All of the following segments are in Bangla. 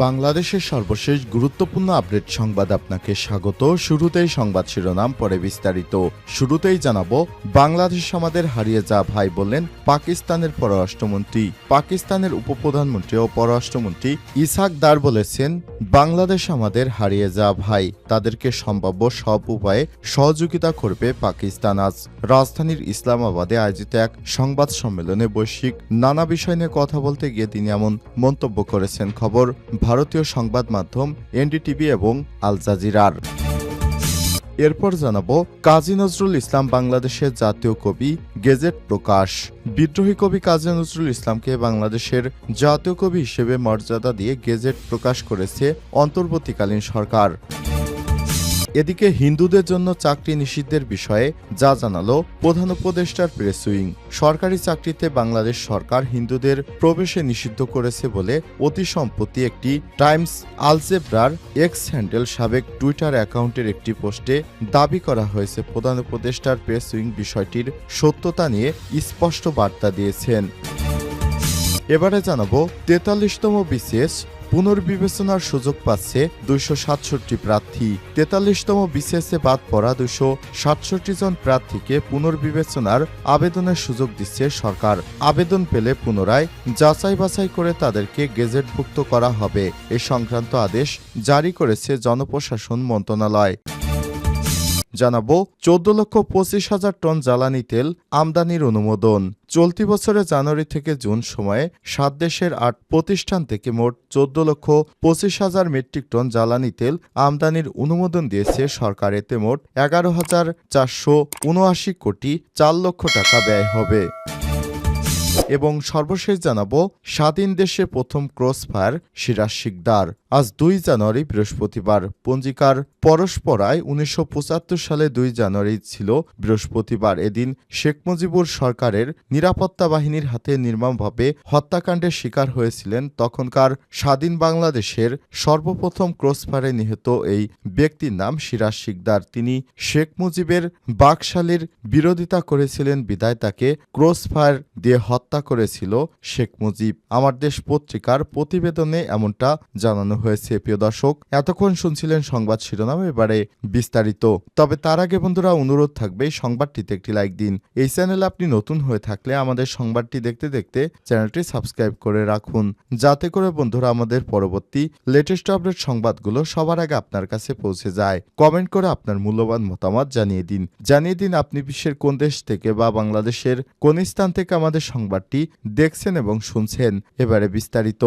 বাংলাদেশের সর্বশেষ গুরুত্বপূর্ণ আপডেট সংবাদ আপনাকে স্বাগত। শুরুতেই সংবাদ শিরোনাম, পরে বিস্তারিত। শুরুতেই জানাবো, বাংলাদেশ আমাদের হারিয়ে যা ভাই বললেন পাকিস্তানের পররাষ্ট্রমন্ত্রী। পাকিস্তানের উপপ্রধানমন্ত্রী ও পররাষ্ট্রমন্ত্রী ইসহাক দার বলেছেন, বাংলাদেশ আমাদের হারিয়ে যা ভাই, তাদেরকে সম্ভাব্য সব উপায়ে সহযোগিতা করবে পাকিস্তান। আজ রাজধানীর ইসলামাবাদে আয়োজিত এক সংবাদ সম্মেলনে বৈশ্বিক নানা বিষয় নিয়ে কথা বলতে গিয়ে তিনি এমন মন্তব্য করেছেন। খবর ভারতীয় সংবাদ মাধ্যম এনডিটিভি এবং আল জাজিরার। এরপর জানাবো, কাজী নজরুল ইসলাম বাংলাদেশের জাতীয় কবি, গেজেট প্রকাশ। বিদ্রোহী কবি কাজী নজরুল ইসলামকে বাংলাদেশের জাতীয় কবি হিসেবে মর্যাদা দিয়ে গেজেট প্রকাশ করেছে অন্তর্বর্তীকালীন সরকার। এদিকে হিন্দুদের জন্য চাকরি নিষিদ্ধের বিষয়ে যা জানালো প্রধান উপদেষ্টার প্রেস উইং। সরকারি চাকরিতে বাংলাদেশ সরকার হিন্দুদের প্রবেশে নিষিদ্ধ করেছে বলে অতি সম্প্রতি একটি টাইমস আলজেব্রার এক্স হ্যান্ডেল সাবেক টুইটার অ্যাকাউন্টের একটি পোস্টে দাবি করা হয়েছে। প্রধান উপদেষ্টার প্রেস উইং বিষয়টির সত্যতা নিয়ে স্পষ্ট বার্তা দিয়েছেন। এবারে জানাবো, ৪৩তম বিসিএস পুনর্বিবেচনার সুযোগ পাচ্ছে ২৬৭ প্রার্থী। ৪৩তম বিসিএসে বাদ পড়া ২৬৭ জন প্রার্থীকে পুনর্বিবেচনার আবেদনের সুযোগ দিচ্ছে সরকার। আবেদন পেলে পুনরায় যাচাই বাছাই করে তাদেরকে গেজেটভুক্ত করা হবে। এ সংক্রান্ত আদেশ জারি করেছে জনপ্রশাসন মন্ত্রণালয়। জানাবো, ১৪,২৫,০০০ টন জ্বালানি তেল আমদানির অনুমোদন। চলতি বছরের জানুয়ারি থেকে জুন সময়ে ৭ দেশের ৮ প্রতিষ্ঠান থেকে মোট ১৪,২৫,০০০ মেট্রিক টন জ্বালানি তেল আমদানির অনুমোদন দিয়েছে সরকার। এতে মোট ১১,৪৭৯ কোটি ৪ লক্ষ টাকা ব্যয় হবে। এবং সর্বশেষ জানাবো, স্বাধীন দেশে প্রথম ক্রস ফায়ার সিরাজ শিকদার। আজ ২ জানুয়ারি বৃহস্পতিবার। পঞ্জিকার পরস্পরায় ১৯৭৫ সালে ২ জানুয়ারি ছিল বৃহস্পতিবার। এদিন শেখ মুজিবুর সরকারের নিরাপত্তা বাহিনীর হাতে নির্মমভাবে হত্যাকাণ্ডের শিকার হয়েছিলেন তখনকার স্বাধীন বাংলাদেশের সর্বপ্রথম ক্রসফায়ারে নিহত এই ব্যক্তির নাম সিরাজ শিকদার। তিনি শেখ মুজিবের বাকশালীর বিরোধিতা করেছিলেন বিধায় তাকে ক্রসফায়ার দিয়ে হত্যা করেছিল শেখ মুজিব। আমার দেশ পত্রিকার প্রতিবেদনে এমনটা জানানো হয়েছে। প্রিয় দর্শক, এতক্ষণ শুনছিলেন সংবাদ শিরোনাম, এবারে বিস্তারিত। তবে তার আগে বন্ধুরা, অনুরোধ থাকবে সংবাদটিতে একটি লাইক দিন। এই চ্যানেলে আপনি নতুন হয়ে থাকলে আমাদের সংবাদটি দেখতে দেখতে চ্যানেলটি সাবস্ক্রাইব করে রাখুন, যাতে করে বন্ধুরা আমাদের পরবর্তী লেটেস্ট আপডেট সংবাদগুলো সবার আগে আপনার কাছে পৌঁছে যায়। কমেন্ট করে আপনার মূল্যবান মতামত জানিয়ে দিন আপনি বিশ্বের কোন দেশ থেকে বা বাংলাদেশের কোন স্থান থেকে আমাদের সংবাদটি দেখছেন এবং শুনছেন। এবারে বিস্তারিত।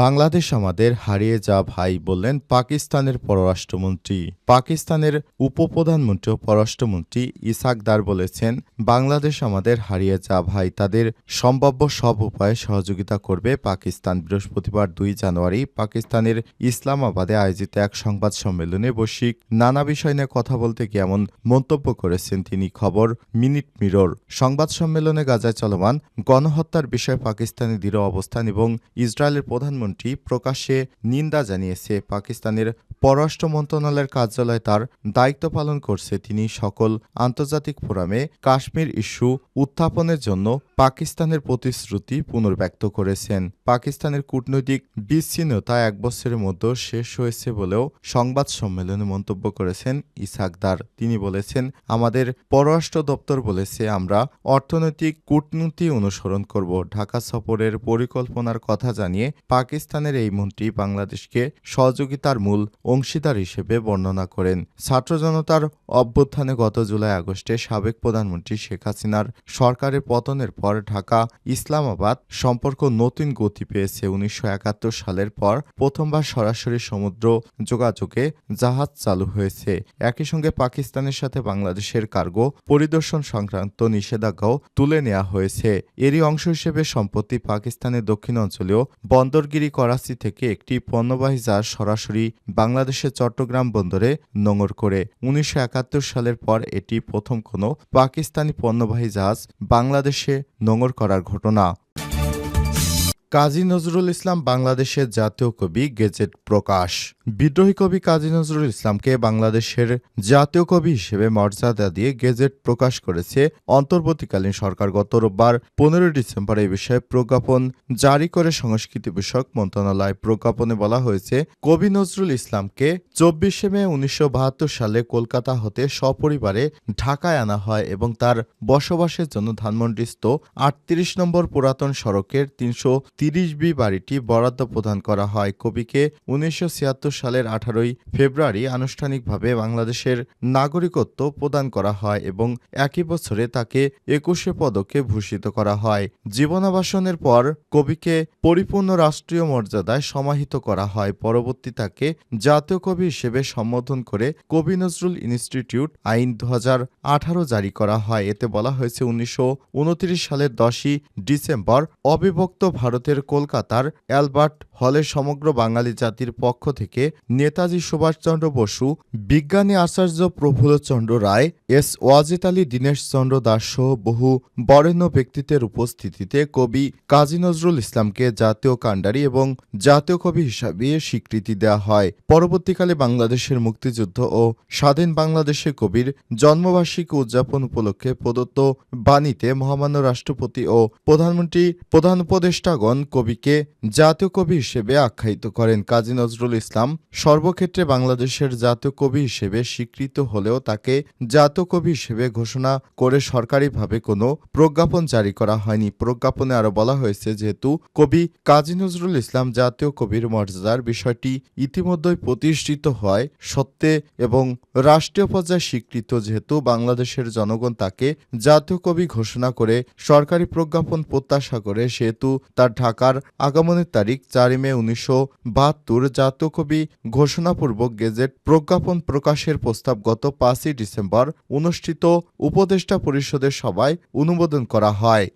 বাংলাদেশ আমাদের হারিয়ে যা ভাই বললেন পাকিস্তানের পররাষ্ট্রমন্ত্রী। পাকিস্তানের উপপ্রধানমন্ত্রী ও পররাষ্ট্রমন্ত্রী ইসহাক দার বলেছেন, বাংলাদেশ আমাদের হারিয়ে যা ভাই, তাদের সম্ভাব্য সব উপায়ে সহযোগিতা করবে পাকিস্তান। বৃহস্পতিবার ২ জানুয়ারি পাকিস্তানের ইসলামাবাদে আয়োজিত এক সংবাদ সম্মেলনে বৈশ্বিক নানা বিষয় নিয়ে কথা বলতে গিয়ে এমন মন্তব্য করেছেন তিনি। খবর মিনিট মিরর। সংবাদ সম্মেলনে গাজায় চলমান গণহত্যার বিষয়ে পাকিস্তানের দৃঢ় অবস্থান এবং ইসরায়েলের প্রধানমন্ত্রী প্রকাশ্যে নিন্দা জানিয়েছে। পাকিস্তানের পররাষ্ট্র মন্ত্রণালয়ের কার্যালয় তার দায়িত্ব পালন করছে। তিনি সকল আন্তর্জাতিক ফোরামে কাশ্মীর ইস্যু উত্থাপনের জন্য পাকিস্তানের প্রতিশ্রুতি পুনর্ব্যক্ত করেছেন। পাকিস্তানের কূটনৈতিক বিচ্ছিন্নতা ১ বছরের মধ্যে শেষ হয়েছে বলেও সংবাদ সম্মেলনে মন্তব্য করেছেন ইসহাক দার। তিনি বলেছেন, আমাদের পররাষ্ট্র দপ্তর বলেছে আমরা অর্থনৈতিক কূটনীতি অনুসরণ করব। ঢাকা সফরের পরিকল্পনার কথা জানিয়ে পাকিস্তানের এই মন্ত্রী বাংলাদেশকে সহযোগিতার মূল অংশীদার হিসেবে বর্ণনা করেন। ছাত্র জনতার অভ্যুত্থানে গত জুলাই আগস্টে সাবেক প্রধানমন্ত্রী শেখ হাসিনার সরকারের পতনের পর ঢাকা ইসলামাবাদ সম্পর্ক নতুন গতি পেয়েছে। ১৯৭১ সালের পর প্রথমবার সরাসরি সমুদ্র যোগাযোগে জাহাজ চালু হয়েছে। একই সঙ্গে পাকিস্তানের সাথে বাংলাদেশের কার্গো পরিদর্শন সংক্রান্ত নিষেধাজ্ঞাও তুলে নেওয়া হয়েছে। এরই অংশ হিসেবে সম্প্রতি পাকিস্তানের দক্ষিণ অঞ্চলীয় বন্দরগিরি করাচি থেকে একটি পণ্যবাহী জাহাজ সরাসরি বাংলাদেশের চট্টগ্রাম বন্দরে নোঙর করে। ১৯৭১ সালের পর এটি প্রথম কোনো পাকিস্তানি পণ্যবাহী জাহাজ বাংলাদেশে নোঙর করার ঘটনা। কাজী নজরুল ইসলাম বাংলাদেশের জাতীয় কবি গেজেট প্রকাশ। বিদ্রোহী কবি কাজী নজরুল ইসলামকে বাংলাদেশের জাতীয় কবি হিসেবে মর্যাদা দিয়ে গেজেট প্রকাশ করেছে অন্তর্বর্তীকালীন সরকার। গত রোববার ১৫ ডিসেম্বর এই বিষয়ে প্রজ্ঞাপন জারি করে সংস্কৃতি বিষয়ক মন্ত্রণালয়। প্রজ্ঞাপনে বলা হয়েছে, কবি নজরুল ইসলামকে ২৪শে মে ১৯৭২ সালে কলকাতা হতে সপরিবারে ঢাকায় আনা হয় এবং তার বসবাসের জন্য ধানমন্ডিস্থ ৩৮ নম্বর পুরাতন সড়কের ৩৩০ বাড়িটি বরাদ্দ প্রদান করা হয়। কবিকে ১৯৭৬ সালের ১৮ ফেব্রুয়ারি আনুষ্ঠানিকভাবে বাংলাদেশের নাগরিকত্ব প্রদান করা হয় এবং একই বছরে তাকে ২১শে পদকে ভূষিত করা হয়। জীবনাবসানের পর কবিকে পরিপূর্ণ রাষ্ট্রীয় মর্যাদায় সমাহিত করা হয়। পরবর্তী তাকে জাতীয় কবি হিসেবে সম্বোধন করে কবি নজরুল ইনস্টিটিউট আইন ২০১৮ জারি করা হয়। এতে বলা হয়েছে, ১৯২৯ সালের ১০ই ডিসেম্বর অবিভক্ত ভারতের কলকাতার অ্যালবার্ট হলে সমগ্র বাঙালি জাতির পক্ষ থেকে নেতাজি সুভাষচন্দ্র বসু, বিজ্ঞানী আচার্য প্রফুল্লচন্দ্র রায়, এস ওয়াজেদ আলী, দীনেশচন্দ্র দাস সহ বহু বরেণ্য ব্যক্তিত্বের উপস্থিতিতে কবি কাজী নজরুল ইসলামকে জাতীয় কান্ডারি এবং জাতীয় কবি হিসাবে স্বীকৃতি দেওয়া হয়। পরবর্তীকালে বাংলাদেশের মুক্তিযুদ্ধ ও স্বাধীন বাংলাদেশে কবির জন্মবার্ষিকী উদযাপন উপলক্ষে প্রদত্ত বাণীতে মহামান্য রাষ্ট্রপতি ও প্রধান উপদেষ্টাগণ কবিকে জাতীয় কবি হিসেবে আখ্যায়িত করেন। কাজী নজরুল ইসলাম সর্বক্ষেত্রে বাংলাদেশের জাতীয় কবি হিসেবে স্বীকৃত হলেও তাকে জাতীয় কবি হিসেবে ঘোষণা করে সরকারিভাবে কোনো প্রজ্ঞাপন জারি করা হয়নি। প্রজ্ঞাপনে আরও বলা হয়েছে, যেহেতু কবি কাজী নজরুল ইসলাম জাতীয় কবির মর্যাদার বিষয়টি ইতিমধ্যেই প্রতিষ্ঠিত হয় সত্ত্বে এবং রাষ্ট্রীয় পর্যায়ে স্বীকৃত, যেহেতু বাংলাদেশের জনগণ তাকে জাতীয় কবি ঘোষণা করে সরকারি প্রজ্ঞাপন প্রত্যাশা করে, সেহেতু তার ঢাকার আগমনের তারিখ ৪ মে ১৯৭২ জাতীয় কবি ঘোষণাপূর্বক গেজেট প্রজ্ঞাপন প্রকাশের প্রস্তাব গত ৫ই ডিসেম্বর অনুষ্ঠিত উপদেষ্টা পরিষদের সভায় অনুমোদন করা হয়।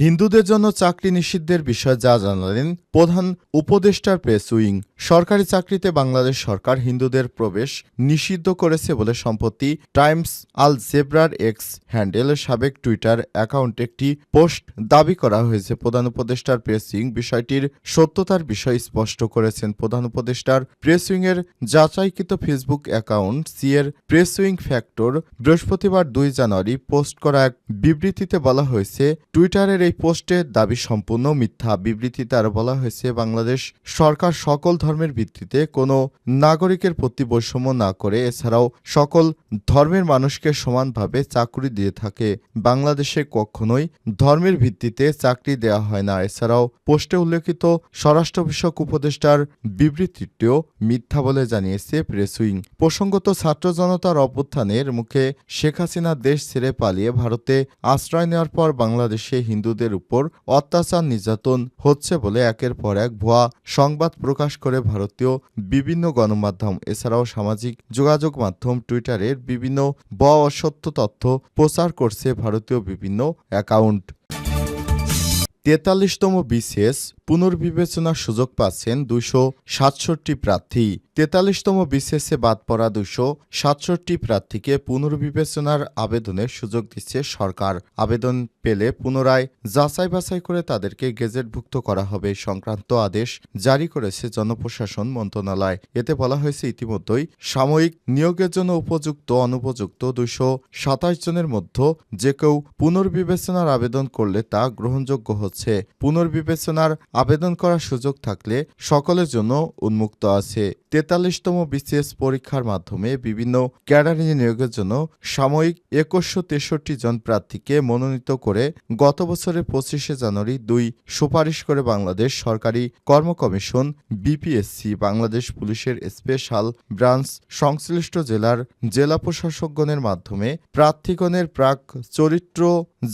হিন্দুদের জন্য চাকরি নিষিদ্ধের বিষয়ে যা জানালেন প্রধান উপদেষ্টার প্রেস উইং। সরকারি চাকরিতে বাংলাদেশ সরকার হিন্দুদের প্রবেশ নিষিদ্ধ করেছে বলে সম্প্রতি টাইমস আল জেব্রার এক্স হ্যান্ডেল সাবেক টুইটার অ্যাকাউন্টে একটি পোস্ট দাবি করা হয়েছে। প্রধান উপদেষ্টার প্রেস উইং বিষয়টির সত্যতার বিষয় স্পষ্ট করেছেন। প্রধান উপদেষ্টার প্রেস উইংয়ের যাচাইকৃত ফেসবুক অ্যাকাউন্ট সিএর প্রেস উইং ফ্যাক্টর বৃহস্পতিবার ২ জানুয়ারি পোস্ট করা এক বিবৃতিতে বলা হয়েছে, টুইটারের এই পোস্টের দাবি সম্পূর্ণ মিথ্যা। বিবৃতিতে আরও বলা হয়েছে, বাংলাদেশ সরকার সকল ধর্মের ভিত্তিতে কোনো নাগরিকের প্রতি বৈষম্য না করে এছাড়াও সকল ধর্মের মানুষকে সমানভাবে চাকরি দিয়ে থাকে। বাংলাদেশে কখনোই ধর্মের ভিত্তিতে চাকরি দেওয়া হয় না। এছাড়াও পোস্টে উল্লেখিত স্বরাষ্ট্র বিষয়ক উপদেষ্টার বিবৃতিটিও মিথ্যা বলে জানিয়েছে প্রেস উইং। প্রসঙ্গত, ছাত্র জনতার অভ্যুত্থানের মুখে শেখ হাসিনা দেশ ছেড়ে পালিয়ে ভারতে আশ্রয় নেওয়ার পর বাংলাদেশে হিন্দুদের উপর অত্যাচার নির্যাতন হচ্ছে বলে একের পর এক ভুয়া সংবাদ প্রকাশ করে ভারতীয় বিভিন্ন গণমাধ্যম এছাড়াও সামাজিক যোগাযোগ মাধ্যম টুইটারের বিভিন্ন ভুয়া অসত্য তথ্য প্রচার করছে ভারতীয় বিভিন্ন অ্যাকাউন্ট। ৪৩তম বিসিএস পুনর্বিবেচনার সুযোগ পাচ্ছেন ২৬৭ প্রার্থী। ৪৩তম বিসিএসে বাদ পড়া ২৬৭ প্রার্থীকে পুনর্বিবেচনার আবেদনের সুযোগ দিচ্ছে সরকার। আবেদন পেলে পুনরায় যাচাই বাছাই করে তাদেরকে গেজেটভুক্ত করা হবে সংক্রান্ত আদেশ জারি করেছে জনপ্রশাসন মন্ত্রণালয়। এতে বলা হয়েছে, ইতিমধ্যেই সাময়িক নিয়োগের জন্য উপযুক্ত অনুপযুক্ত ২২৭ জনের মধ্যে যে কেউ পুনর্বিবেচনার আবেদন করলে তা গ্রহণযোগ্য হচ্ছে। পুনর্বিবেচনার আবেদন করার সুযোগ থাকলে সকলের জন্য উন্মুক্ত আছে। ৪৩তম বিসিএস পরীক্ষার মাধ্যমে বিভিন্ন ক্যাডারে নিয়োগের জন্য সাময়িক ২১৬৩ জন প্রার্থীকে মনোনীত করে গত বছরের ২৫শে জানুয়ারি ২ সুপারিশ করে বাংলাদেশ সরকারি কর্ম কমিশন বিপিএসসি বাংলাদেশ পুলিশের স্পেশাল ব্রাঞ্চ সংশ্লিষ্ট জেলার জেলা প্রশাসকগণের মাধ্যমে প্রার্থীগণের প্রাক চরিত্র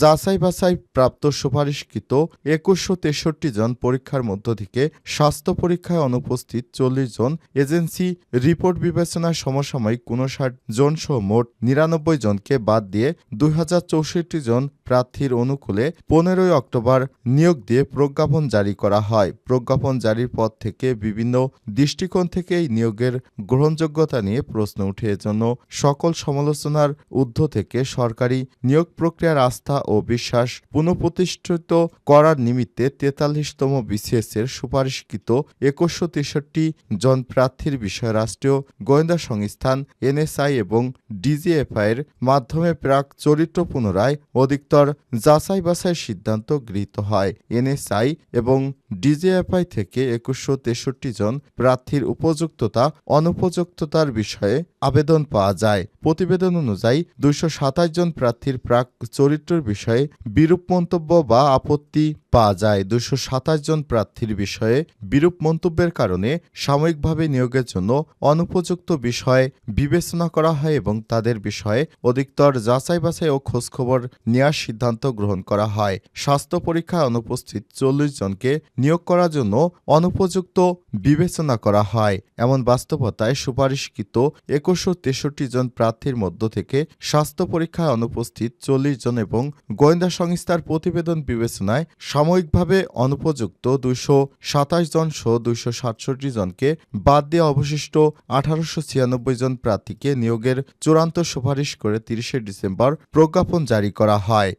যাচাই বাছাই প্রাপ্ত সুপারিশকৃত ২১৬৩ জন পরীক্ষার মধ্য থেকে স্বাস্থ্য পরীক্ষায় অনুপস্থিত ৪০ জন, এজেন্সি রিপোর্ট বিবেচনায় সমসাময়িক ৫৯ জন সহ মোট ৯৯ জনকে বাদ দিয়ে ২০৬৪ জন প্রার্থীর অনুকূলে ১৫ অক্টোবর নিয়োগ দিয়ে প্রজ্ঞাপন জারি করা হয়। প্রজ্ঞাপন জারির পর থেকে বিভিন্ন দৃষ্টিকোণ থেকে এই নিয়োগের গ্রহণযোগ্যতা নিয়ে প্রশ্ন উঠে। এজন্য সকল সমালোচনার ঊর্ধ্ব থেকে সরকারি নিয়োগ প্রক্রিয়ার আস্থা ও বিশ্বাস পুনঃপ্রতিষ্ঠিত করা করার নিমিত্তে 43তম BCS এর সুপারিশকৃত 2163 জন প্রার্থীর বিষয়ে রাষ্ট্রীয় গোয়েন্দা সংস্থান NSI এবং DGFI এর মাধ্যমে প্রাক চরিত্র পুনরায় অধিকতর যাচাই বাছাইয়ের সিদ্ধান্ত গৃহীত হয়। NSI এবং DGFI থেকে 2163 জন প্রার্থীর উপযুক্ততা অনুপযুক্ততার বিষয়ে আবেদন পাওয়া যায়। প্রতিবেদন অনুযায়ী 227 জন প্রার্থীর প্রাক চরিত্রের বিষয়ে বিরূপ মন্তব্য বা আপত্তি পাওয়া যায়। 227 জন প্রার্থীর বিষয়ে বিরূপ মন্তব্যের কারণে সাময়িকভাবে নিয়োগের জন্য অনুপযুক্ত বিষয় বিবেচনা করা হয় এবং তাদের বিষয়ে অধিকতর যাচাই বাছাই ও খোঁজখবর নেওয়ার সিদ্ধান্ত গ্রহণ করা হয়। স্বাস্থ্য পরীক্ষায় অনুপস্থিত 40 জনকে নিয়োগ করার জন্য অনুপযুক্ত বিবেচনা করা হয়। এমন বাস্তবতায় সুপারিশকৃত 2163 জন প্রার্থীর মধ্য থেকে স্বাস্থ্য পরীক্ষায় অনুপস্থিত 40 জন এবং গোয়েন্দা সংস্থার প্রতিবেদন বিবেচনায় সাময়িকভাবে অনুপযুক্ত 227 জন সহ 267 জনকে বাদ দিয়ে অবশিষ্ট 1896 জন প্রার্থীকে নিয়োগের চূড়ান্ত সুপারিশ করে 30 ডিসেম্বর প্রজ্ঞাপন জারি করা হয়।